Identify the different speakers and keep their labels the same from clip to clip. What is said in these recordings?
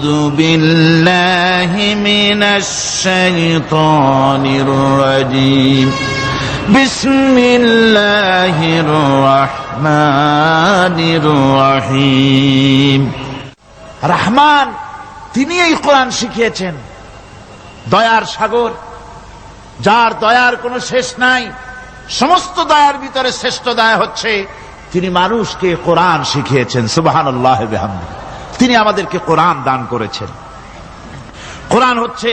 Speaker 1: আউযু বিল্লাহি মিনাশ শাইতানির রাজীম বিসমিল্লাহির রাহমানির রহিম। রহমান তিনি এই কোরআন শিখিয়েছেন, দয়ার সাগর, যার দয়ার কোনো শেষ নাই। সমস্ত দয়ার ভিতরে শ্রেষ্ঠ দয়া হচ্ছে তিনি মানুষকে কোরআন শিখিয়েছেন। সুবহানাল্লাহ ওয়া বিহামদিহি। তিনি আমাদেরকে কোরআন দান করেছেন। কোরআন হচ্ছে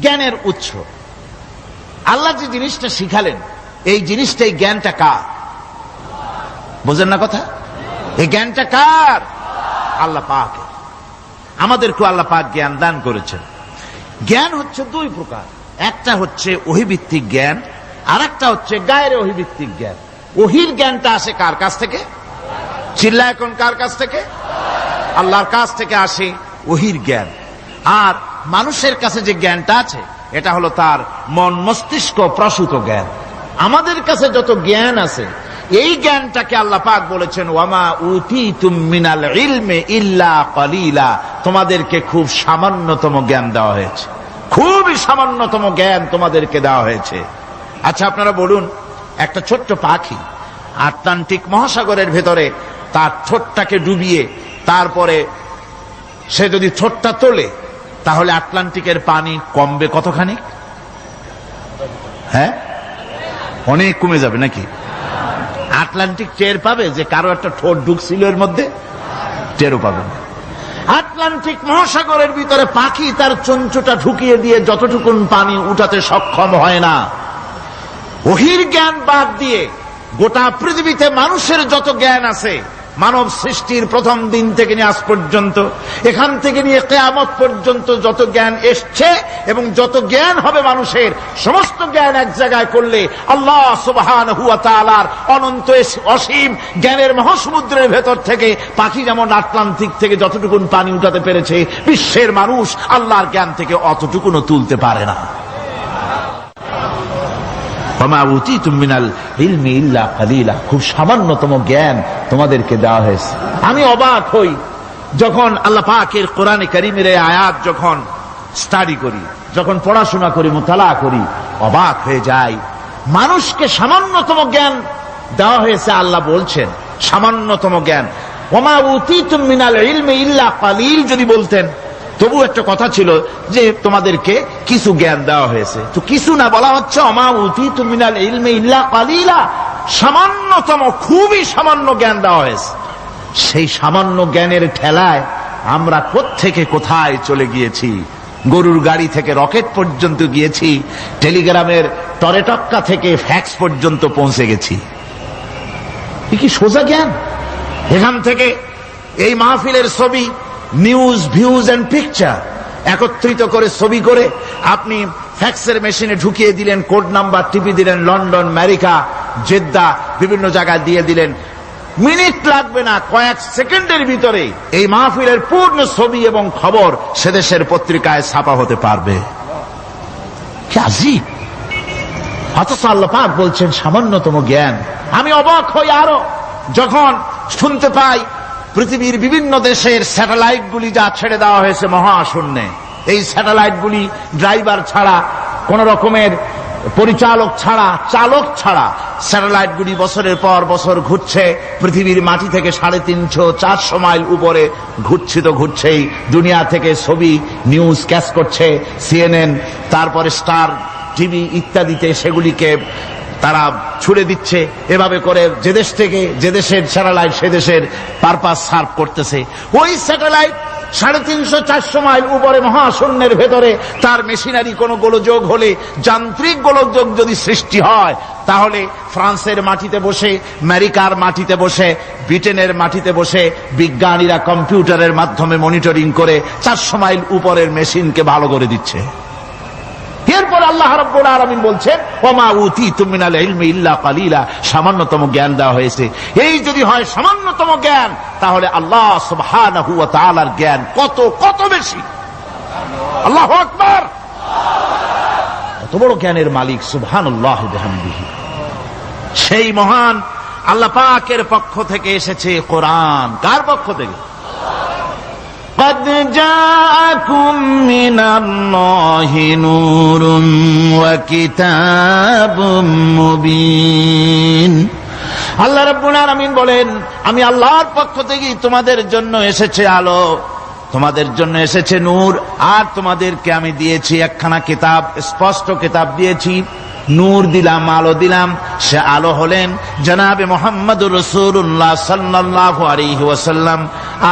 Speaker 1: জ্ঞানের উৎস। আল্লাহ যে জিনিসটা শিখালেন, এই জিনিসটাই জ্ঞানটা কার? বুঝেন না কথা? এই জ্ঞানটা কার? আল্লাহ পাক। আমাদেরকে আল্লাহ পাক জ্ঞান দান করেছেন। জ্ঞান হচ্ছে দুই প্রকার, একটা হচ্ছে ওহীভিত্তিক জ্ঞান, আর একটা হচ্ছে গায়রে ওহীভিত্তিক জ্ঞান। ওহীর জ্ঞানটা আসে কার কাছ থেকে? চিল্লা এখন কার কাছ থেকে? আল্লাহর কাছ থেকে আসে ওহীর জ্ঞান। আর মানুষের কাছে যে জ্ঞানটা আছে এটা হলো তার মন মস্তিষ্ক প্রসূত জ্ঞান। আমাদের কাছে যত জ্ঞান আছে এই জ্ঞানটাকে আল্লাহ পাক বলেছেন ওয়ামা উতীতুম মিনাল ইলমি ইল্লা কালিলা, তোমাদেরকে খুব সামান্যতম জ্ঞান দেওয়া হয়েছে, খুবই সামান্যতম জ্ঞান তোমাদেরকে দেওয়া হয়েছে। আচ্ছা আপনারা বলুন, একটা ছোট্ট পাখি আটলান্টিক মহাসাগরের ভেতরে তার ঠোঁটটাকে ডুবিয়ে তারপরে সে যদি ঠোঁটটা তোলে তাহলে আটলান্টিকের পানি কমবে কতখানি? হ্যাঁ, অনেক কমে যাবে নাকি? আটলান্টিক টের পাবে যে কারো একটা ঠোঁট ঢুকছিল এর মধ্যে? টেরও পাবে না। আটলান্টিক মহাসাগরের ভিতরে পাখি তার চঞ্চুটা ঢুকিয়ে দিয়ে যতটুকুন পানি উঠাতে সক্ষম হয় না। ওহীর জ্ঞান বাদ দিয়ে গোটা পৃথিবীতে মানুষের যত জ্ঞান আছে, মানব সৃষ্টির প্রথম দিন থেকে নিয়ে আজ পর্যন্ত, এখান থেকে নিয়ে কিয়ামত পর্যন্ত যত জ্ঞান এসছে এবং যত জ্ঞান হবে মানুষের, সমস্ত জ্ঞান এক জায়গায় করলে আল্লাহ সুবহানাহু ওয়া তাআলার অনন্ত অসীম জ্ঞানের মহাসমুদ্রের ভেতর থেকে পাখি যেমন আটলান্টিক থেকে যতটুকুন পানি উঠাতে পেরেছে, বিশ্বের মানুষ আল্লাহর জ্ঞান থেকে অতটুকুনও তুলতে পারে না। খুব সামান্যতম জ্ঞান তোমাদেরকে দেওয়া হয়েছে। আমি অবাক হই যখন আল্লাহ পাকের কোরআনে কারীমের এই আয়াত যখন স্টাডি করি, যখন পড়াশোনা করি, মুতালা করি, অবাক হয়ে যাই। মানুষকে সামান্যতম জ্ঞান দেওয়া হয়েছে। আল্লাহ বলছেন সামান্যতম জ্ঞান। ওমা উতীতুম মিনাল ইলমি ইল্লা কালিল যদি বলতেন তবু একটা কথা ছিল যে তোমাদেরকে কিছু জ্ঞান দেওয়া হয়েছে, তো কিছু না, বলা হচ্ছে ওমা উতীতুম মিনাল ইলমি ইল্লা কালিলা, সামান্যতম, খুবই সামান্য জ্ঞান দেওয়া হয়েছে। সেই সামান্য জ্ঞানের ঠেলায় আমরা কোত্থেকে কোথায় চলে গিয়েছি। গরুর গাড়ি থেকে রকেট পর্যন্ত গিয়েছি, টেলিগ্রামের টরেটক্কা থেকে ফ্যাক্স পর্যন্ত পৌঁছে গেছি। কি সোজা জ্ঞান! এখান থেকে এই মাহফিলের ছবি, নিউজ, ভিউজ এন্ড পিকচার একত্রিত করে ছবি করে আপনি ফ্যাক্সের মেশিনে ঢুকিয়ে দিলেন, কোড নাম্বার টিপি দিলেন, লন্ডন, আমেরিকা, জেদ্দা, বিভিন্ন জায়গায় দিয়ে দিলেন। মিনিট লাগবে না, কয়েক সেকেন্ডের ভিতরে এই মাহফিলের পূর্ণ ছবি এবং খবর সে দেশের পত্রিকায় ছাপা হতে পারবে। কি আজীব! অথচ আল্লাহ পাক বলছেন সামান্যতম জ্ঞান। আমি অবাক হই আরো যখন শুনতে পাই পৃথিবীর বিভিন্ন দেশের স্যাটেলাইটগুলি যা ছেড়ে দেওয়া হয়েছে মহাশূন্যে, এই স্যাটেলাইটগুলি ড্রাইভার ছাড়া, কোন রকমের পরিচালক ছাড়া, চালক ছাড়া স্যাটেলাইটগুলি বছরের পর বছর ঘুরছে পৃথিবীর মাটি থেকে 350-400 মাইল উপরে ঘুরছে, তো ঘুরছেই। দুনিয়া থেকে ছবি, নিউজ ক্যাচ করছে, সিএনএন, তারপরে স্টার টিভি ইত্যাদিতে সেগুলিকে তারা ছুড়ে দিচ্ছে। এভাবে করে যে দেশ থেকে যে দেশের স্যাটেলাইট সে দেশের পারপাস সার্ভ করতেছে। ওই স্যাটেলাইট 350-400 মাইল উপরে মহাশূন্যের ভেতরে তার মেশিনারি কোনো গোলযোগ হলে, যান্ত্রিক গোলযোগ যদি সৃষ্টি হয়, তাহলে ফ্রান্সের মাটিতে বসে, আমেরিকার মাটিতে বসে, ব্রিটেনের মাটিতে বসে বিজ্ঞানীরা কম্পিউটারের মাধ্যমে মনিটরিং করে 400 মাইল উপরের মেশিনকে ভালো করে দিচ্ছে। এরপর আল্লাহ রাব্বুল আলামিন বলছেন ওমা উতীতুম মিনাল ইলমি ইল্লা কালিলা, সামান্যতম জ্ঞান দেওয়া হয়েছে। এই যদি হয় সামান্যতম জ্ঞান, তাহলে আল্লাহ সুবহানাহু ওয়া তাআলার জ্ঞান কত কত বেশি। আল্লাহু আকবার! কত বড় জ্ঞানের মালিক সুবহানাল্লাহি ওয়া বিহামদিহি। সেই মহান আল্লাহ পাকের পক্ষ থেকে এসেছে কোরআন। কার পক্ষ থেকে? قد جاءكم من الله نور وكتاب مبين। আল্লাহ রাব্বুল আলামিন বলেন, আমি আল্লাহর পক্ষ থেকে তোমাদের জন্য এসেছে আলো, তোমাদের জন্য এসেছে নূর, আর তোমাদেরকে আমি দিয়েছি একখানা কিতাব, স্পষ্ট কিতাব দিয়েছি, নূর দিলাম, আলো দিলাম। সে আলো হলেন জনাবে মুহাম্মদুর রাসূলুল্লাহ সাল্লাল্লাহু আলাইহি ওয়াসাল্লাম।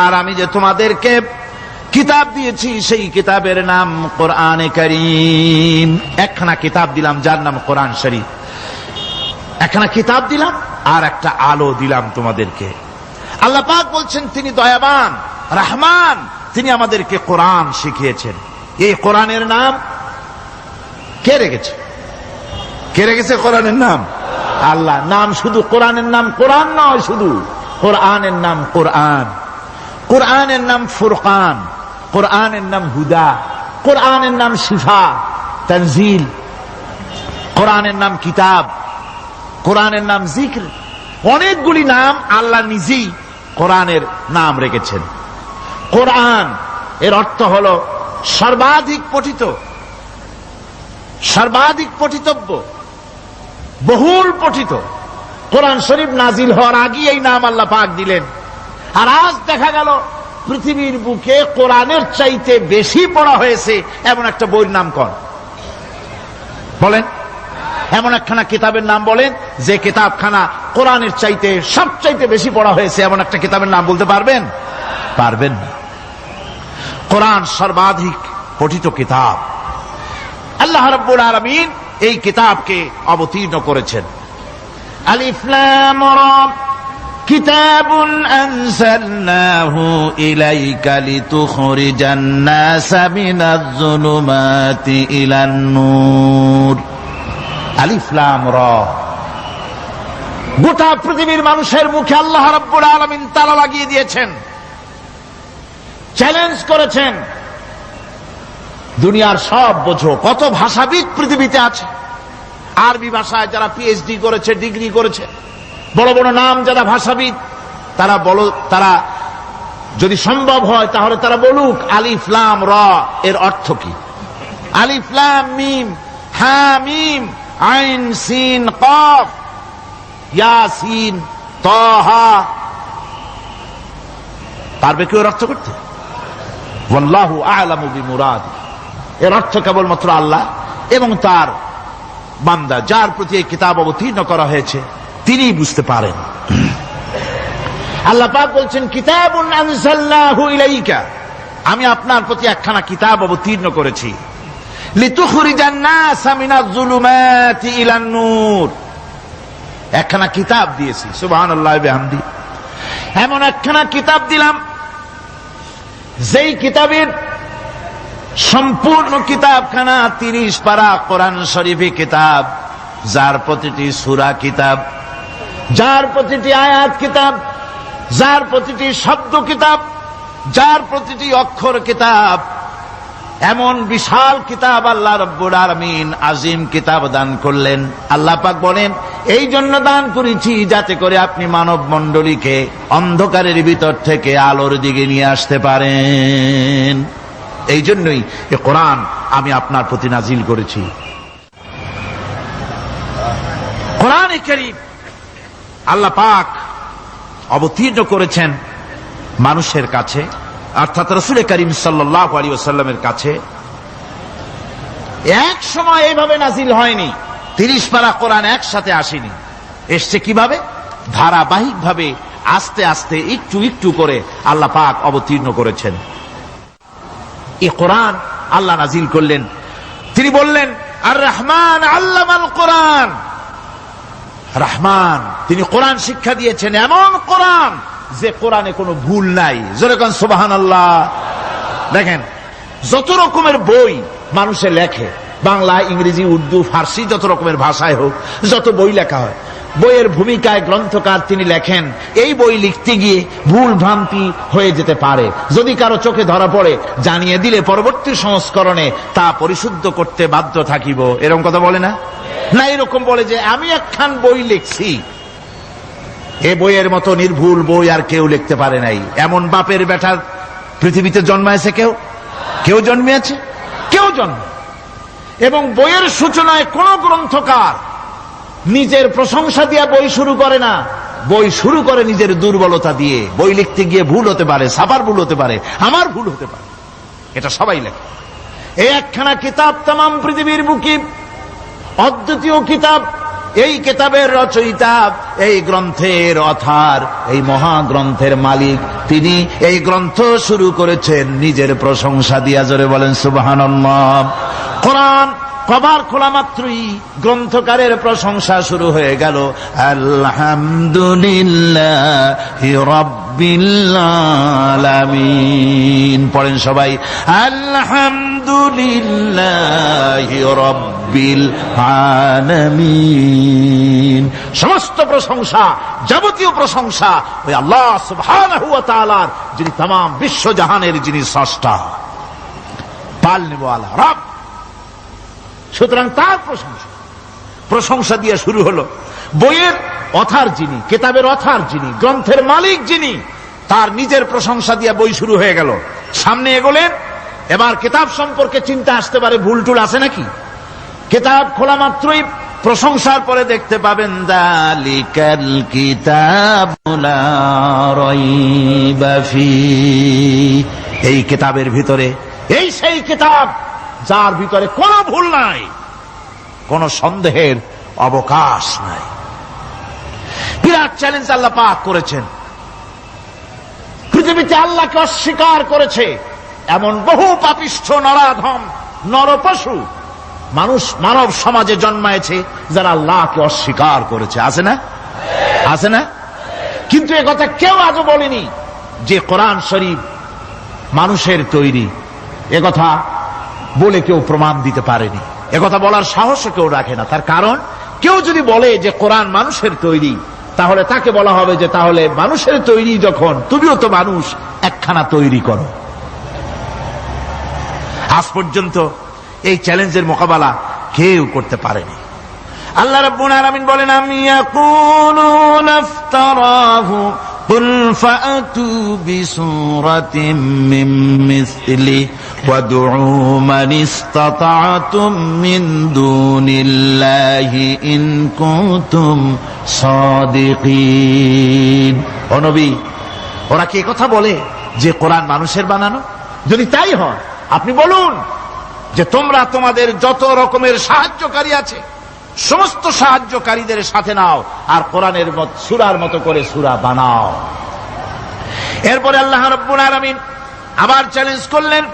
Speaker 1: আর আমি যে তোমাদেরকে কিতাব দিয়েছি সেই কিতাবের নাম কোরআনে কারীম। একখানা কিতাব দিলাম যার নাম কোরআন শরীফ, একখানা কিতাব দিলাম আর একটা আলো দিলাম তোমাদেরকে। আল্লাহ পাক বলছেন তিনি দয়াবান রহমান, তিনি আমাদেরকে কোরআন শিখিয়েছেন। এই কোরআনের নাম কে রেখেছে? কে রেখেছে কোরআনের নাম? আল্লাহ। নাম শুধু কোরআনের নাম কোরআন নয়, শুধু কোরআনের নাম কোরআন, কোরআনের নাম ফুরকান, কোরআনের নাম হুদা, কোরআনের নাম শিফা তানজিল, কোরআনের নাম কিতাব, কোরআনের নাম জিক্র। অনেকগুলি নাম আল্লাহ নিজেই কোরআনের নাম রেখেছেন। কোরআন এর অর্থ হলো সর্বাধিক পঠিত, সর্বাধিক পঠিতব্য, বহুল পঠিত। কোরআন শরীফ নাজিল হওয়ার আগে এই নাম আল্লাহ পাক দিলেন। আর আজ দেখা গেল পৃথিবীর বুকে কোরআনের চাইতে বেশি পড়া হয়েছে এমন একটা বইয়ের নাম কোন? বলেন, এমন একখানা কিতাবের নাম বলেন যে কিতাবখানা কোরআনের চাইতে সবচাইতে বেশি পড়া হয়েছে, এমন একটা কিতাবের নাম বলতে পারবেন? পারবেন না। কোরআন সর্বাধিক পঠিত কিতাব। আল্লাহ রাব্বুল আলামিন এই কিতাবকে অবতীর্ণ করেছেন। আলিফ লাম রা কিতাবুন আনজালনাহু ইলাইকা লিতুখরিজান নাসা মিনাজ যুলুমাতি ইলান নূর। আলিফ লাম রা, গোটা পৃথিবীর মানুষের মুখে আল্লাহ রাব্বুল আলামিন তালা লাগিয়ে দিয়েছেন, চ্যালেঞ্জ করেছেন, দুনিয়ার সব বোঝো। কত ভাষাবিদ পৃথিবীতে আছে, আরবি ভাষায় যারা পিএইচডি করেছে, ডিগ্রি করেছে, বড় বড় নাম যারা ভাষাবিদ, তারা যদি সম্ভব হয় তাহলে তারা বলুক আলিফ লাম রা এর অর্থ কি। আলিফ লাম মিম হা মিম আইন সিন কফ ইয়াসিন তাহা, পারবে কেউ অর্থ করতে? ওয়াল্লাহু আ'লামু বিমুরাদি। এর অর্থ কেবলমাত্র আল্লাহ এবং তার বান্দা, যার প্রতি এই কিতাব অবতীর্ণ করা হয়েছে, তিনিই বুঝতে পারেন। আল্লাহ পাক বলছেন কিতাবুন আনজালনাহু ইলাইকা, আমি আপনার প্রতি একখানা কিতাব অবতীর্ণ করেছি, লিতুখরিজান নাসা মিনাজ যুলুমাতি ইলান নূর। একখানা কিতাব দিয়েছি, সুবহানাল্লাহ বিহামদি। এমন একখানা কিতাব দিলাম যেই কিতাবের সম্পূর্ণ কিতাবখানা 30 পারা কোরআন শরীফে কিতাব, যার প্রতিটি সূরা কিতাব, যার প্রতিটি আয়াত কিতাব, যার প্রতিটি শব্দ কিতাব, যার প্রতিটি অক্ষর কিতাব। এমন বিশাল কিতাব আল্লাহ রাব্বুল আলামিন আজিম কিতাব দান করলেন। আল্লাহ পাক বলেন এই জন্য দান করেছি যাতে করে আপনি মানব মণ্ডলীকে অন্ধকারের ভিতর থেকে আলোর দিকে নিয়ে আসতে পারেন। এই জন্যই এই কোরআন আমি আপনার প্রতি নাজিল করেছি। কোরআনে কারীম আল্লাহ পাক অবতীর্ণ করেছেন মানুষের কাছে, অর্থাৎ রাসূল করিম সাল্লাল্লাহু আলাইহি ওয়াসাল্লামের কাছে। এক সময় এইভাবে নাজিল হয়নি, 30 পারা কোরআন একসাথে আসেনি। এসছে কিভাবে? ধারাবাহিকভাবে, আস্তে আস্তে, একটু একটু করে আল্লাহ পাক অবতীর্ণ করেছেন। এই কোরআন আল্লাহ নাজিল করলেন। তিনি বললেন আর রহমান আল্লামাল কোরআন। রহমান, তিনি কোরআন শিক্ষা দিয়েছেন, এমন কোরআন যে কোরআনে কোনো ভুল নাই। জোরে কোন সুবহানাল্লাহ। দেখেন যত রকমের বই মানুষে লেখে, বাংলা, ইংরেজি, উর্দু, ফার্সি, যত রকমের ভাষায় হোক, যত বই লেখা হয়, বইয়ের ভূমিকায় গ্রন্থকার তিনি লেখেন এই বই লিখতে গিয়ে ভুল ভ্রান্তি হয়ে যেতে পারে, যদি কারো চোখে ধরা পড়ে জানিয়ে দিলে পরবর্তী সংস্করণে তা পরিশুদ্ধ করতে বাধ্য থাকিব। এরকম কথা বলে না? না, এরকম বলে যে আমি একখান বই লিখছি, এ বইয়ের মতো নির্ভুল বই আর কেউ লিখতে পারে নাই। এমন বাপের বেটার পৃথিবীতে জন্মাইছে কেউ? কেউ জন্মিয়েছে? কেউ জন্ম। এবং বইয়ের সূচনায় কোন গ্রন্থকার নিজের প্রশংসা দিয়ে বই শুরু করে না, বই শুরু করে নিজের দুর্বলতা দিয়ে। বই লিখতে গিয়ে ভুল হতে পারে, ছাপার ভুল হতে পারে, আমার ভুল হতে পারে, এটা সবাই লেখে। এই একখানা কিতাব তামাম পৃথিবীর বুকে অদ্বিতীয় কিতাব। এই কিতাবের রচয়িতা, এই গ্রন্থের অথার, এই মহাগ্রন্থের মালিক, তিনি এই গ্রন্থ শুরু করেছেন নিজের প্রশংসা দিয়া। জোরে বলেন সুবহানাল্লাহ। কোরআন কভার খোলা মাত্রই গ্রন্থকারের প্রশংসা শুরু হয়ে গেল। আলহামদুলিল্লাহি রাব্বিল আলামিন। পড়েন সবাই, আলহামদুলিল্লাহি রাব্বিল আলামিন। সমস্ত প্রশংসা, যাবতীয় প্রশংসা ওই আল্লাহ সুবহানাহু ওয়া তাআলার, যিনি तमाम বিশ্বজাহানের যিনি স্রষ্টা, পালনেওয়ালা রব। সুতরাং তার প্রশংসা দিয়ে শুরু হলো। বইয়ের অথার যিনি, কিতাবের অথার যিনি, গ্রন্থের মালিক যিনি, তার নিজের প্রশংসা দিয়ে বই শুরু হয়ে গেল। সামনে এগোলেন, এবার কিতাব সম্পর্কে চিন্তা আসতে পারে, ভুল টুল আছে নাকি? কিতাব খোলা মাত্রই প্রশংসার পরে দেখতে পাবেন, যালিকাল কিতাবু লা রাইবা ফীহি। এই কিতাবের ভিতরে, এই সেই কিতাব যার ভিতরে কোনো ভুল নাই, কোনো সন্দেহের অবকাশ নাই। বিরাট চ্যালেঞ্জ আল্লাহ পাক করেছেন। পৃথিবীতে আল্লাহকে অস্বীকার করেছে এমন বহু পাপিষ্ঠ নরাধম নরপশু মানুষ মানব সমাজে জন্মায়েছে যারা আল্লাহকে অস্বীকার করেছে। আছে না? আছে না? কিন্তু একথা কেউ আজও বলেনি যে কোরআন শরীফ মানুষের তৈরি। একথা বলে কেউ প্রমাণ দিতে পারেনি, একথা বলার সাহসও কেউ রাখে না। তার কারণ, কেউ যদি বলে যে কোরআন মানুষের তৈরি, তাহলে তাকে বলা হবে যে তাহলে মানুষের তৈরি যখন, তুমিও তো মানুষ, একখানা তৈরি করো। আজ পর্যন্ত এই চ্যালেঞ্জের মোকাবেলা কেউ করতে পারেনি। আল্লাহ রাব্বুল আলামিন বলেন, আম ইয়াকুলুনা ইফতারাহু কুল ফাআতু বিসূরাতিন মিন মিসলি ওয়াদউ মান ইসতাতা'তুম মিন দুনিল্লাহি ইন কুনতুম সাদিকিন। ও নবী, ওরা কি কথা বলে যে কোরআন মানুষের বানানো? যদি তাই হয়, আপনি বলুন যে তোমরা তোমাদের যত রকমের সাহায্যকারী আছে সমস্ত সাহায্যকারীদের সাথে নাও আর কোরআনের সূরার মতো করে সূরা বানাও। এরপরে আল্লাহ রাব্বুল আলামিন আবার চ্যালেঞ্জ করলেন,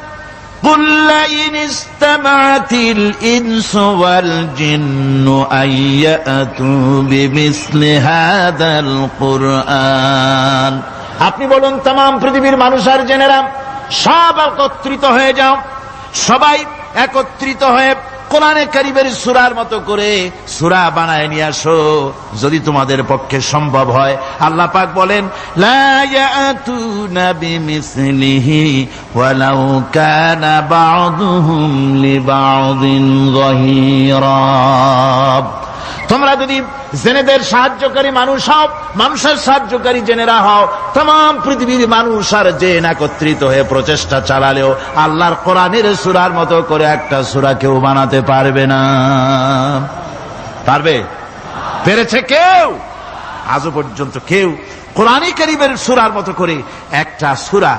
Speaker 1: কুল ইন ইসতামা'তিল ইনসু ওয়াল জিন্নু আইয়াতু বিমিসলি হাদাল কুরআন। আপনি বলুন, तमाम পৃথিবীর মানুষ আর জেনেরা সব একত্রিত হয়ে যাও, সবাই একত্রিত হয়ে কোরআনে কারীমের সূরার মতো করে সূরা বানায় নিয়ে আসো, যদি তোমাদের পক্ষে সম্ভব হয়। আল্লাহ পাক বলেন, লা ইয়াতুনা বিমিসলিহি ওয়ালাউ কানা বা'দুহুম লিবা'দিন যাহিরা। তোমরা যদি জেনেদের সাহায্যকারী মানুষ হও, মানুষের সাহায্যকারী জেনেরা হও, तमाम পৃথিবীর মানুষ আর জেন একত্রিত হয়ে প্রচেষ্টা চালালেও আল্লাহর কোরআনের সূরার মতো করে একটা সূরা কেউ বানাতে পারবে না। পারবে? পেরেছে কেউ? আজও পর্যন্ত কেউ কোরআনে কারীমের সূরার মতো করে একটা সূরা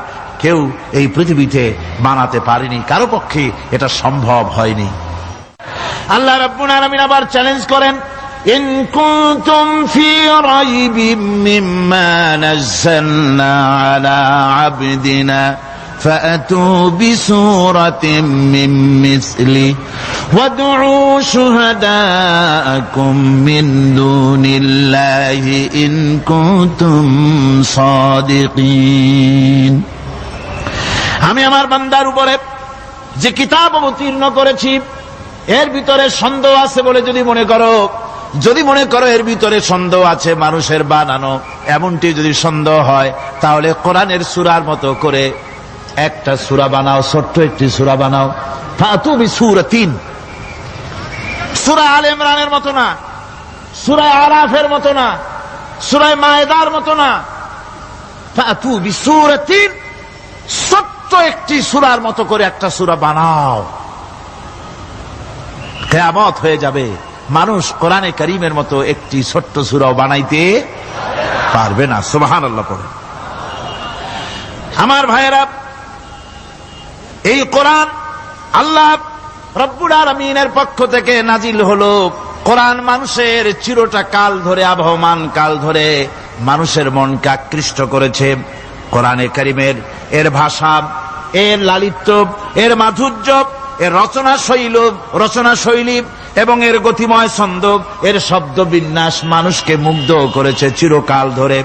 Speaker 1: কেউ এই পৃথিবীতে বানাতে পারেনি, কারো পক্ষে এটা সম্ভব হয়নি। আল্লাহ রাব্বুল আলামিন আবার চ্যালেঞ্জ করেন, ইন কুনতুম ফি রাইবিম মিম্মা নাযালনা আলা আবদিনা ফাআতু বিসূরাতিন মিন মিসলি ওয়াদউ শুহাদাআকুম মিন দুনিল্লাহি ইন কুনতুম সাদিকিন। আমি আমার বান্দার উপরে যে কিতাব অবতীর্ণ করেছি এর ভিতরে সন্দেহ আছে বলে যদি মনে করো এর ভিতরে সন্দেহ আছে মানুষের বানানো, এমনটি যদি সন্দেহ হয়, তাহলে কোরআনের সূরার মতো করে একটা সূরা বানাও, ছোট্ট একটি সূরা বানাও। ফাতু বিসূরাতিন, সূরা আলে ইমরানের মতো না, সূরা আরাফের মতো না, সূরা মায়েদার মতো না। ফাতু বিসূরাতিন, ছোট্ট একটি সূরার মতো করে একটা সূরা বানাও। কিয়ামত হয়ে যাবে, মানুষ কোরআনে কারীমের মতো একটি ছোট্ট সূরাও বানাইতে পারবে না। সুবহানাল্লাহ পড়ে। আমার ভাইয়েরা, এই কোরআন আল্লাহ রব্বুল আলামিনের পক্ষ থেকে নাজিল হলো। কোরআন মানুষের চিরটা কাল ধরে, আবহমান কাল ধরে মানুষের মনকে আকৃষ্ট করেছে। কোরআনে কারীমের এর ভাষা, এর লালিত্য, এর মাধুর্য, এর রচনা শৈলী এবং এর গতিময় ছন্দ, এর শব্দ বিন্যাস মানুষকে মুগ্ধ করেছে চিরকাল ধরে।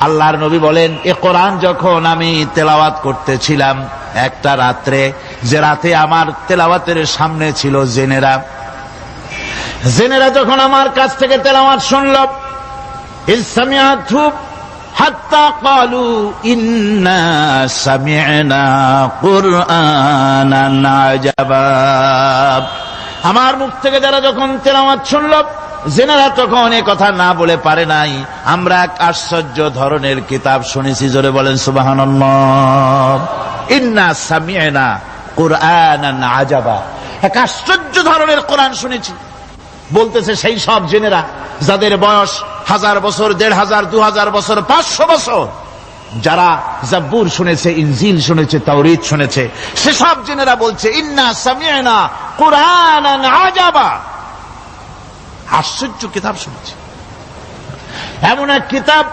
Speaker 1: আল্লাহর নবী বলেন, এ কোরআন যখন আমি তেলাওয়াত করতেছিলাম একটা রাত্রে, যে রাতে আমার তেলাওয়াতের সামনে ছিল জেনেরা যখন আমার কাছ থেকে তেলাওয়াত শুনল, ইসসামিআতু হাত্তা ক্বালু ইন্না সামি'না কুরআনান আজাবা। আমার মুখ থেকে যারা যখন তেলাওয়াত শুনল, জেনারা তখন এ কথা না বলে পারে নাই, আমরা এক আশ্চর্য ধরনের কিতাব শুনেছি। জোরে বলেন সুবহানাল্লাহ। ইন্না সামি'না কুরআনান আজাবা, এক আশ্চর্য ধরনের কোরআন শুনেছি। বলতেছে সেই সব জেনেরা যাদের বয়স 1000 বছর, 1500, 2000 বছর, 500 বছর, যারা জাব্বুর শুনেছে, ইনজিল শুনেছে, তাওরীত শুনেছে, সেসব জেনেরা বলছে ইন্না সামি'না কুরআনান আজাবা, আশ্চর্য কিতাব শুনেছি। এমন এক কিতাব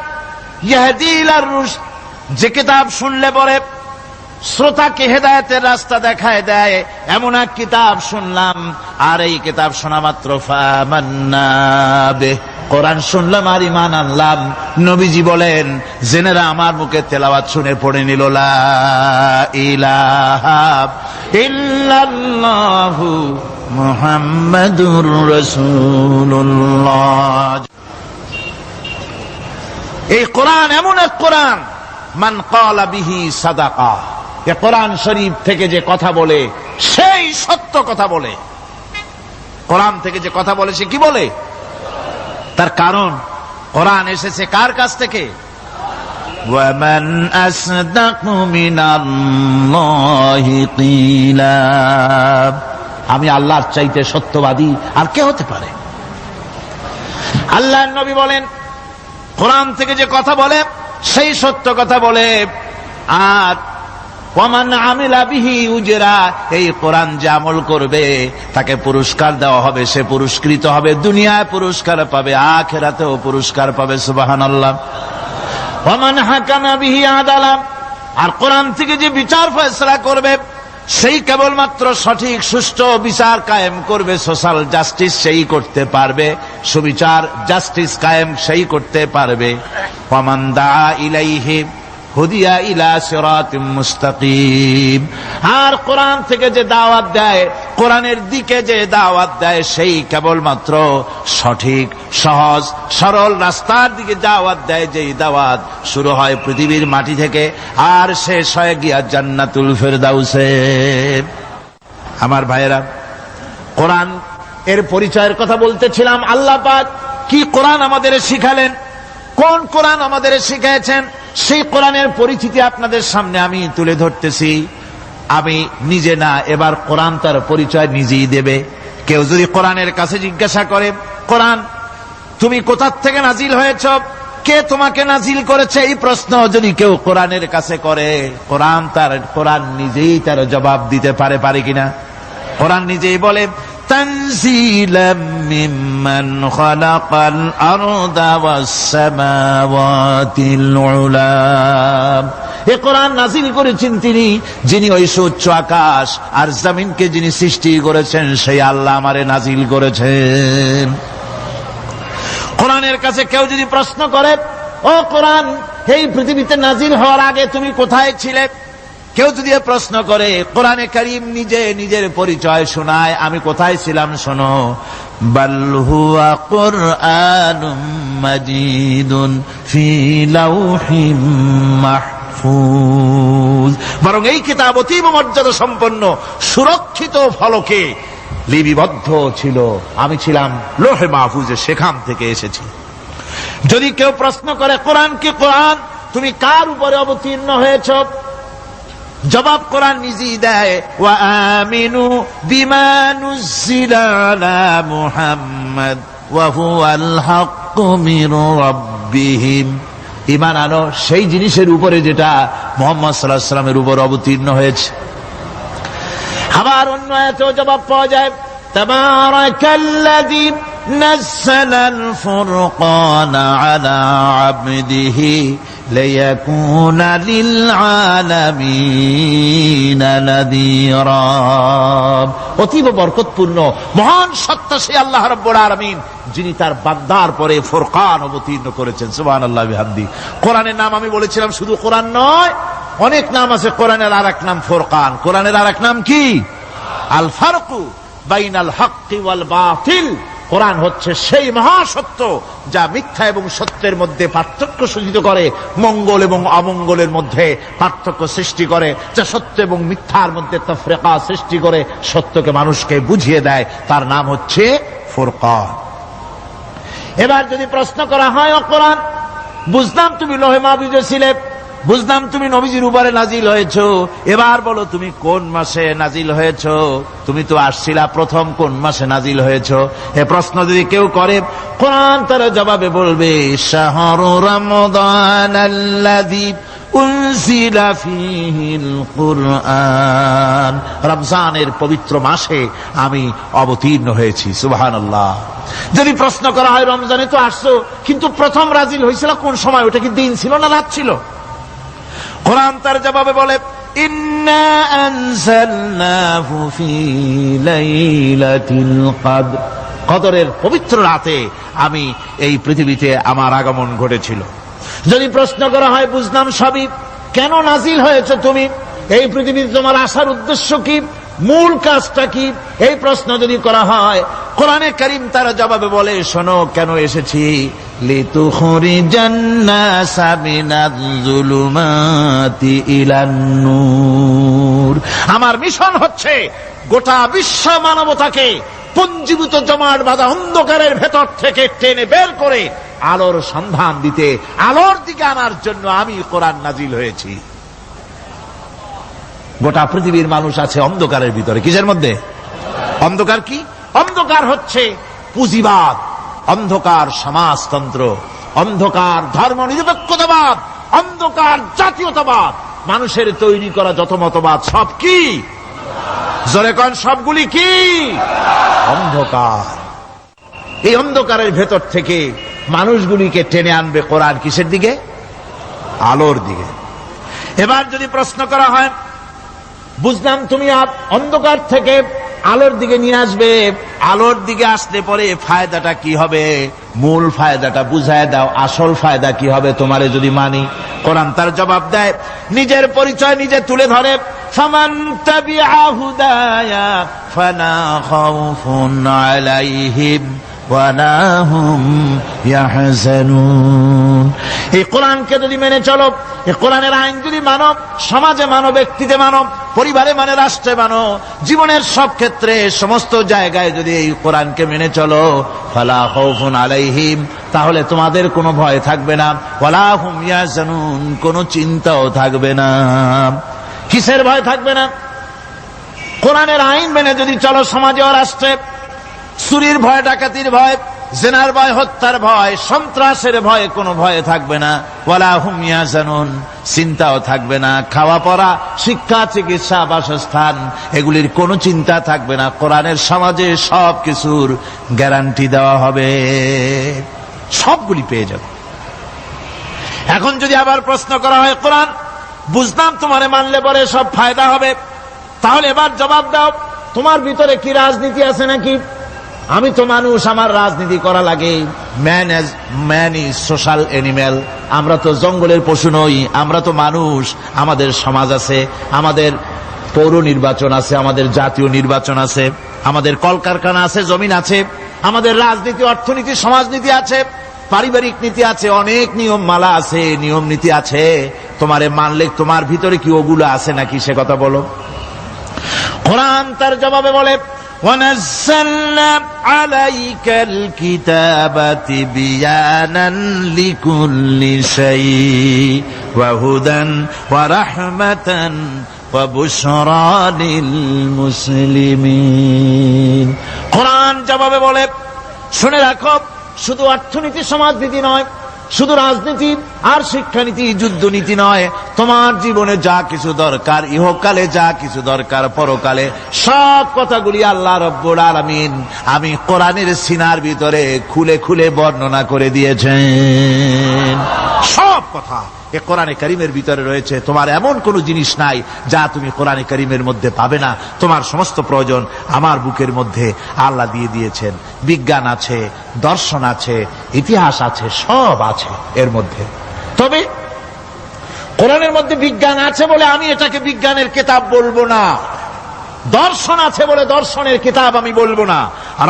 Speaker 1: ইয়াহদি ইলার রুশদ, যে কিতাব শুনলে পরে শ্রোতাকে হেদায়েতের রাস্তা দেখায় দেয়, এমন এক কিতাব শুনলাম। আর এই কিতাব শোনা মাত্র ফামান্না বিহি, কোরআন শুনলাম আর ঈমান আনলাম। নবীজি বলেন, জেনেরা আমার মুখে তেলাওয়াত শুনে পড়ে নিল লা ইলাহা ইল্লাল্লাহু মুহাম্মাদুর রাসূলুল্লাহ। এই কোরআন এমন এক কোরআন, মান ক্বালা বিহি সাদাকা, এ কোরআন শরীফ থেকে যে কথা বলে সেই সত্য কথা বলে। কোরআন থেকে যে কথা বলে সে কি বলে? তার কারণ কোরআন এসেছে কার কাছ থেকে? ওয়ামান আসদাকু মিনাল্লাহি কিলা, আমি আল্লাহর চাইতে সত্যবাদী আর কে হতে পারে? আল্লাহর নবী বলেন, কোরআন থেকে যে কথা বলে সেই সত্য কথা বলে। আর ওয়ামান আমিলা বিহি উজরা, এই কোরআন যে আমল করবে তাকে পুরস্কার দেওয়া হবে, সে পুরস্কৃত হবে, দুনিয়ায় পুরস্কার পাবে, আখিরাতেও পুরস্কার পাবে। সুবহানাল্লাহ। ওয়ামান হাকামা বিহি আদালা, আর কোরআন থেকে যে বিচার ফয়সালা করবে সেই কেবলমাত্র সঠিক সুষ্ঠু বিচার কায়েম করবে, সোশ্যাল জাস্টিস সেই করতে পারবে, সুবিচার জাস্টিস কায়েম সেই করতে পারবে। ওয়ামান দাআ ইলাইহি হুদিয়া ইলা সিরাতিম মুস্তাকিম, আর কোরআন থেকে যে দাওয়াত দেয়, কোরআনের দিকে যে দাওয়াত দেয় সেই কেবলমাত্র সঠিক সহজ সরল রাস্তার দিকে দাওয়াত দেয়, যেই দাওয়াত শুরু হয় পৃথিবীর মাটি থেকে আর শেষ হয় গিয়া জান্নাতুল ফেরদাউসে। আমার ভাইয়েরা, কোরআন এর পরিচয়ের কথা বলতেছিলাম। আল্লাহ পাক কি কোরআন আমাদের শিখালেন, কোন কোরআন আমাদের শিখিয়েছেন, সেই কোরআনের পরিচিতি আপনাদের সামনে আমি তুলে ধরতেছি। আমি নিজে না, এবার কোরআন তার পরিচয় নিজেই দেবে। কেউ যদি কোরআনের কাছে জিজ্ঞাসা করে, কোরআন তুমি কোথা থেকে নাজিল হয়েছ, কে তোমাকে নাজিল করেছে, এই প্রশ্ন যদি কেউ কোরআনের কাছে করে, কোরআন নিজেই তার জবাব দিতে পারে কিনা? কোরআন নিজেই বলে, তানজিলাম মিম্মান খালাকাল আরদা ওয়াস সামাওয়াতিল উলা, এ কোরআন নাজিল করেছেন তিনি, যিনি ওই সুউচ্চ আকাশ আর জমিনকে যিনি সৃষ্টি করেছেন, সেই আল্লাহ আমারে নাজিল করেছেন। কোরআনের কাছে কেউ যদি প্রশ্ন করে, ও কোরআন, এই পৃথিবীতে নাজিল হওয়ার আগে তুমি কোথায় ছিলে, কেউ যদি প্রশ্ন করে, কোরআনে কারীম নিজে নিজের পরিচয় শোনায়, আমি কোথায় ছিলাম শোনো। বাল হুয়া কুরআনুম মাজিদুন ফি লাউহিম মাহফুজ, বরং এই কিতাব অতীব মর্যাদা সম্পন্ন সুরক্ষিত ফলকে লিপিবদ্ধ ছিল, আমি ছিলাম লোহে মাহফুজে, সেখান থেকে এসেছি। যদি কেউ প্রশ্ন করে, কোরআন কি, কোরআন তুমি কার উপরে অবতীর্ণ হয়েছ, জবাব কোরআন নিজেই দেয়, ওয়া আমিনু বিমা নুযিলা আলা মুহাম্মাদ ওয়া হুয়াল হাক্কু মির রাব্বিহিম। ঈমান আনো সেই জিনিসের উপরে যেটা মুহাম্মদ সাল্লাল্লাহু আলাইহি ওয়াসাল্লামের উপর অবতীর্ণ হয়েছে। আবার অন্য আয়াতেও জবাব পাওয়া যায়, তাবারাকাল্লাযী নাযালাল ফুরকানা আলা আবদিহি লিয়াকুনা লিল আলামিনা নাযীরা। অতীব বরকতপূর্ণ মহান সত্তা সেই আল্লাহ রাব্বুল আলামিন, যিনি তার বান্দার পরে ফুরকান অবতীর্ণ করেছেন। সুবহানাল্লাহ বিহামদি। কোরআনের নাম আমি বলেছিলাম শুধু কোরআন নয়, অনেক নাম আছে কোরআনের। আর এক নাম ফুরকান। কোরআনের আর এক নাম কি? আল ফারকু বাইনাল হাক্কি ওয়াল বাতিল। কোরআন হচ্ছে সেই মহাসত্য যা মিথ্যা এবং সত্যের মধ্যে পার্থক্য সূচিত করে, মঙ্গল এবং অমঙ্গলের মধ্যে পার্থক্য সৃষ্টি করে, যা সত্য এবং মিথ্যার মধ্যে তাফরিকা সৃষ্টি করে, সত্যকে মানুষকে বুঝিয়ে দেয়। তার নাম হচ্ছে ফুরকান। এবার যদি প্রশ্ন করা হয়, ও কোরআন, বুঝলাম তুমি লৌহে মাহফুজে ছিলে, বুঝলাম তুমি নবীজির উপরে নাজিল হয়েছো, এবার বলো তুমি কোন মাসে নাজিল হয়েছো? তুমি তো আসছিলা প্রথম কোন মাসে নাজিল হয়েছো? এ প্রশ্ন যদি কেউ করে, কোরআন তার জবাবে বলবে, শাহরু রমাদানাল্লাযী উনজিলা ফীহিল কুরআন। রমজানের পবিত্র মাসে আমি অবতীর্ণ হয়েছি। সুবহানাল্লাহ। যদি প্রশ্ন করা হয়, রমজানে তো আসছো, কিন্তু প্রথম নাজিল হয়েছিল কোন সময়? ওটা কি দিন ছিল না রাত ছিল? কোরআন তার জবাবে বলে, ইন্না আনজালনাহু ফী লাইলাতিল কদর। কদরের পবিত্র রাতে আমি এই পৃথিবীতে আমার আগমন ঘটেছিল। যদি প্রশ্ন করা হয়, বুঝলাম সবই, কেন নাজিল হয়েছে তুমি? এই পৃথিবীতে তোমার আসার উদ্দেশ্য কি? মূল কাজটা কি? এই প্রশ্ন যদি করা হয়, কোরআনে কারীম তার জবাবে বলে, শোনো কেন এসেছি। লিতুখরিজান নাসা মিনাজ যুলুমাতি ইলান নূর। আমার মিশন হচ্ছে গোটা বিশ্ব মানবতাকে পঞ্জীভূত জমাট বাঁধা অন্ধকারের ভেতর থেকে টেনে বের করে আলোর সন্ধান দিতে, আলোর দিকে আনার জন্য আমি কোরআন নাজিল হয়েছি। গোটা পৃথিবীর মানুষ আছে অন্ধকারের ভিতরে। কিসের মধ্যে? অন্ধকার কি? অন্ধকার হচ্ছে পুঁজিবাদ, অন্ধকার সমাজতন্ত্র, অন্ধকার ধর্ম নিরপেক্ষতাবাদ, অন্ধকার জাতীয়তাবাদ। মানুষের তৈরি করা যত মতবাদ সব কি? জোরে কন, সবগুলি কি? অন্ধকার। এই অন্ধকারের ভেতর থেকে মানুষগুলিকে টেনে আনবে কোরআন কিসের দিকে? আলোর দিকে। এবার যদি প্রশ্ন করা হয়, বুঝলাম তুমি অন্ধকার থেকে আলোর দিকে নিয়ে আসবে, আলোর দিকে আসলে পরে ফায়দাটা কি হবে? মূল ফায়দাটা বুঝায় দাও, আসল ফায়দা কি হবে তোমারে যদি মানি? কোরআন তার জবাব দেয়, নিজের পরিচয় নিজে তুলে ধরে, ফামান তাবিআ হুদায়া ফালা খাউফুন আলাইহিম ওয়ালা হুম ইয়াহজানুন। এই কোরআনকে যদি মেনে চলো, এই কোরআনের আইন যদি মানো, সমাজে মানো, ব্যক্তিতে মানো, পরিবারে মানে, রাষ্ট্রে মানো, জীবনের সব ক্ষেত্রে সমস্ত জায়গায় যদি এই কোরআনকে মেনে চলো, ফালা খাউফুন আলাইহিম, তাহলে তোমাদের কোনো ভয় থাকবে না, ওয়ালা হুম ইয়াহজানুন, কোনো চিন্তাও থাকবে না। কিসের ভয় থাকবে না? কোরআনের আইন মেনে যদি চলো সমাজে ও রাষ্ট্রে, চুরির ভয়, ডাকাতির ভয়, জিনার ভয়, হত্যার ভয়, সন্ত্রাসের ভয়, কোনো ভয় থাকবে না। ওয়ালা হুম ইয়াহজানুন, চিন্তাও থাকবে না। খাওয়া পড়া, শিক্ষা, চিকিৎসা, বাসস্থান, এগুলির কোনো চিন্তা থাকবে না। কোরআনের সমাজে সব কিছুর গ্যারান্টি দেওয়া হবে, সবগুলি পেয়ে যাবে। এখন যদি আবার প্রশ্ন করা হয়, কোরআন বুঝলাম তোমারে মানলে পরে সব ফায়দা হবে, তাহলে এবার জবাব দাও, তোমার ভিতরে কি রাজনীতি আছে নাকি? আমি তো মানুষ, আমার রাজনীতি করা লাগে। Man is social animal. আমরা তো জঙ্গলের পশু নই, আমরা তো মানুষ। আমাদের সমাজ আছে, আমাদের পৌর নির্বাচন আছে, আমাদের জাতীয় নির্বাচন আছে, আমাদের কলকারখানা আছে, জমিন আছে, আমাদের রাজনীতি, অর্থনীতি, সমাজনীতি আছে, পারিবারিক নীতি আছে, অনেক নিয়ম মালা আছে, নিয়ম নীতি আছে। তোমারে মানলে তোমার ভিতরে কি ওগুলো আছে নাকি সে কথা বলো। কোরআন তার জবাবে বলে, وَنَزَّلْنَا عَلَيْكَ الْكِتَابَ تِبْيَانًا لِكُلِّ شَيْءٍ وَهُدًى وَرَحْمَةً ওয়া বুশরা লিল মুসলিমিন। কোরআন জবাবে বলে, শুনে রাখো, শুধু অর্থনীতি সমাজনীতি নয়, শুধু রাজনীতি আর শিক্ষানীতি যুদ্ধনীতি নয়, তোমার জীবনে যা কিছু দরকার, ইহকালে যা কিছু দরকার, পরকালে সব কথাগুলি আল্লাহ রব্বুল আলামিন আমি কোরআনের সিনার ভিতরে খুলে খুলে বর্ণনা করে দিয়েছেন। সব কথা এ কোরআনে কারীমের ভিতরে রয়েছে। তোমার এমন কোনো জিনিস নাই যা তুমি কোরআনে কারীমের মধ্যে পাবে না। তোমার সমস্ত প্রয়োজন আমার বুকের মধ্যে আল্লাহ দিয়ে দিয়েছেন। বিজ্ঞান আছে, দর্শন আছে, ইতিহাস আছে, সব আছে এর মধ্যে। তবে কোরআনের মধ্যে বিজ্ঞান আছে বলে আমি এটাকে বিজ্ঞানের কিতাব বলবো না, দর্শন আছে বলে দর্শনের কিতাব আমি বলবো না,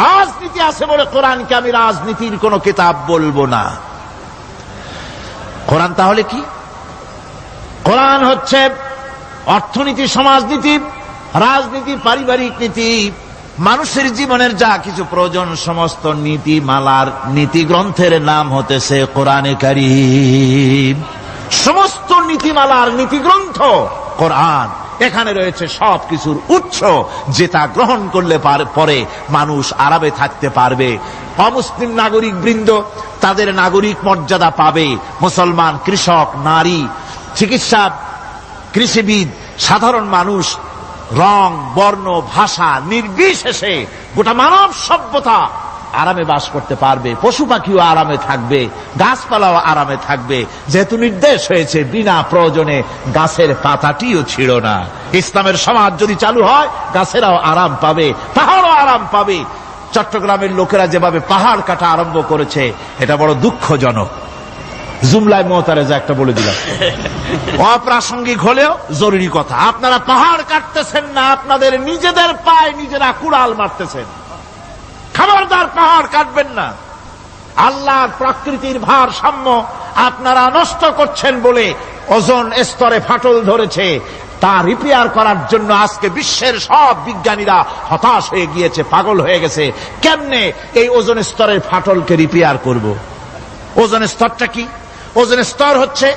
Speaker 1: রাজনীতি আছে বলে কোরআনকে আমি রাজনীতির কোনো কিতাব বলবো না। কোরআন তাহলে কি? কোরআন হচ্ছে অর্থনীতি, সমাজনীতি, রাজনীতি, পারিবারিক নীতি, মানুষের জীবনের যা কিছু প্রয়োজন, সমস্ত নীতিমালার নীতি গ্রন্থের নাম হতেছে কোরআনে কারীম। সমস্ত নীতিমালার নীতি গ্রন্থ কোরআন। এখানে রয়েছে সব কিছুর উৎস, যেটা গ্রহণ করলে পরে মানুষ আরামে থাকতে পারবে। অমুসলিম নাগরিক বৃন্দ তাদের নাগরিক মর্যাদা পাবে। মুসলমান, কৃষক, নারী, চিকিৎসা, কৃষিবিদ, সাধারণ মানুষ, রং, বর্ণ, ভাষা নির্বিশেষে গোটা মানব সভ্যতা আরামে বাস করতে পারবে। পশু পাখিও আরামে থাকবে, গাছপালাও আরামে থাকবে, যেহেতু নির্দেশ হয়েছে বিনা প্রয়োজনে গাছের পাতাটিও ছিল না। ইসলামের সমাজ যদি চালু হয়, গাছেরাও আরাম পাবে, পাহাড়ও আরাম পাবে। চট্টগ্রামের লোকেরা যেভাবে পাহাড় কাটা আরম্ভ করেছে, এটা বড় দুঃখজনক। জুমলায় মুতারেজা একটা বলে দিলাম, অপ্রাসঙ্গিক হলেও জরুরি কথা। আপনারা পাহাড় কাটতেছেন না, আপনাদের নিজেদের পায়ে নিজেরা কুড়াল মারতেছেন। খবরদার পাহাড় কাটবেন না। আল্লাহর প্রকৃতির ভারসাম্য আপনারা নষ্ট করছেন বলে ওজোন স্তরে ফাটল ধরেছে। তা রিপেয়ার করার জন্য আজকে বিশ্বের সব বিজ্ঞানীরা হতাশ হয়ে গিয়েছে, পাগল হয়ে গেছে। কেমনে এই ওজোন স্তরের ফাটলকে রিপেয়ার করব? ওজোন স্তরটা কি? ওজোন স্তর হচ্ছে,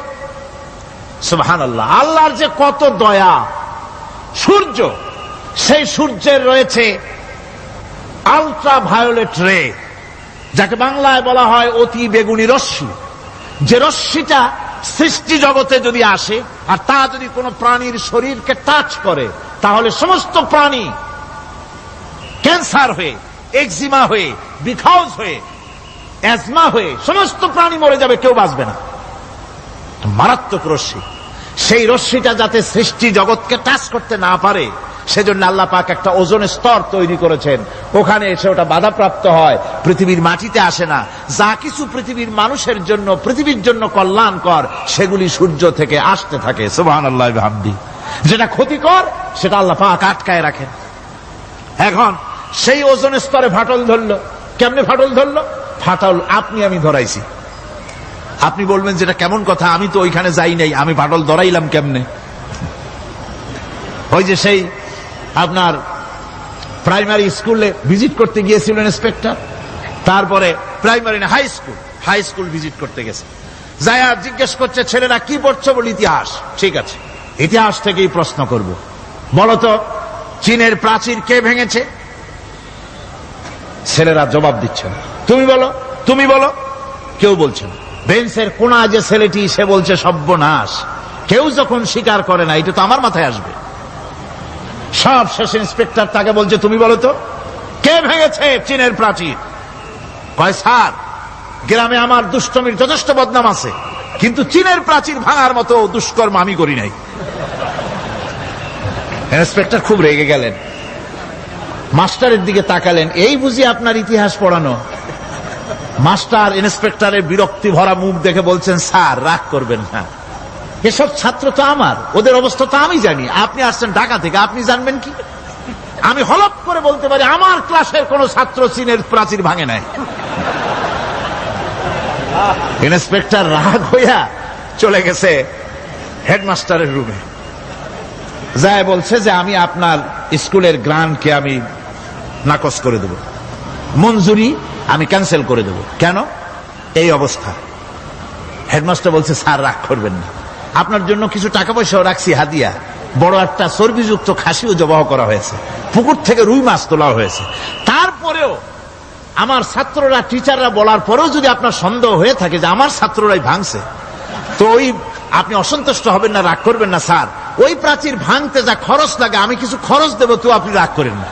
Speaker 1: সুবহানাল্লাহ, আল্লাহর যে কত দয়া। সূর্য, সেই সূর্যের রয়েছে আলট্রা ভায়োলেট রে, যাকে বাংলায় বলা হয় অতি বেগুনি রশ্মি। যে রশ্মিটা সৃষ্টি জগতে যদি আসে আর তা যদি কোনো প্রাণীর শরীরকে টাচ করে, তাহলে সমস্ত প্রাণী ক্যান্সার হয়ে, এক্সিমা হয়ে, বিখাউজ হয়ে, অ্যাজমা হয়ে সমস্ত প্রাণী মরে যাবে, কেউ বাঁচবে না। মারাত্মক রশ্মি। সেই রশ্মিটা যাতে সৃষ্টি জগৎকে টাচ করতে না পারে, সেজন্য আল্লাহ পাক একটা ওজোন স্তর তৈরি করেছেন। ওখানে এসে ওটা বাধাপ্রাপ্ত হয়, পৃথিবীর মাটিতে আসে না। যা কিছু পৃথিবীর মানুষের জন্য, পৃথিবীর জন্য কল্যাণকর, সেগুলি সূর্য থেকে আসতে থাকে। সুবহানাল্লাহ ওয়া বিহামদিহি। যেটা ক্ষতিকর, সেটা আল্লাহ পাক আটকায় রাখেন। এখন সেই ওজোন স্তরে ফাটল ধরলো। কেমনে ফাটল ধরলো? ফাটল আপনি আমি ধরাইছি। আপনি বলবেন যেটা কেমন কথা, আমি তো ওইখানে যাই নাই, আমি ফাটল ধরাইলাম কেমনে? ওই যে সেই আপনার প্রাইমারি স্কুলে ভিজিট করতে গিয়েছিলেন ইন্সপেক্টর, তারপরে প্রাইমারি না হাই স্কুল ভিজিট করতে গেছে। যায়া জিজ্ঞেস করছে, ছেলেরা কি পড়ছো? বলি ইতিহাস। ঠিক আছে, ইতিহাস থেকেই প্রশ্ন করব। বলতো চীনের প্রাচীর কে ভেঙেছে? ছেলেরা জবাব দিচ্ছে না। তুমি বলো, তুমি বলো। কেউ বলছে না। বেঞ্চের কোনা যে ছেলেটি, সে বলছে সর্বনাশ। কেউ যখন স্বীকার করে না, এটা তো আমার মাথায় আসবে। সব শেষ ইন্সপেক্টর তাকে বলছে, তুমি বলো তো কে ভেঙেছে চীনের প্রাচীর? কয়, স্যার, গ্রামে আমার দুষ্টমির যথেষ্ট বদনাম আছে, কিন্তু চীনের প্রাচীর ভাঙার মতো দুষ্কর্ম আমি করি নাই। ইন্সপেক্টর খুব রেগে গেলেন, মাস্টারের দিকে তাকালেন, এই বুঝি আপনার ইতিহাস পড়ানো? মাস্টার ইন্সপেক্টরের বিরক্তি ভরা মুখ দেখে বলছেন, স্যার রাগ করবেন না, এসব ছাত্র তো আমার, ওদের অবস্থা তো আমি জানি। আপনি আসছেন ঢাকা থেকে, আপনি জানবেন কি? আমি হলপ করে বলতে পারি, আমার ক্লাসের কোন ছাত্র চীনের প্রাচীর ভাঙে নাই। ইন্সপেক্টর রাগ হইয়া চলে গেছে হেডমাস্টারের রুমে, যায় বলছে যে আমি আপনার স্কুলের গ্রান্টকে আমি নাকচ করে দেব, মঞ্জুরি আমি ক্যান্সেল করে দেব। কেন? এই অবস্থা। হেডমাস্টার বলছে, স্যার রাগ করবেন না, আপনার জন্য কিছু টাকা পয়সাও রাখছি হাদিয়া, বড় একটা চর্বিযুক্ত খাসিও জবাহ করা হয়েছে, পুকুর থেকে রুই মাছ তোলা হয়েছে। তারপরেও আমার ছাত্ররা, টিচাররা বলার পরেও যদি আপনার সন্দেহ হয়ে থাকে যে আমার ছাত্ররাই ভাঙছে, তো ওই আপনি অসন্তুষ্ট হবেন না, রাগ করবেন না। স্যার, ওই প্রাচীর ভাঙতে যা খরচ লাগে আমি কিছু খরচ দেবো, তো আপনি রাগ করেন না।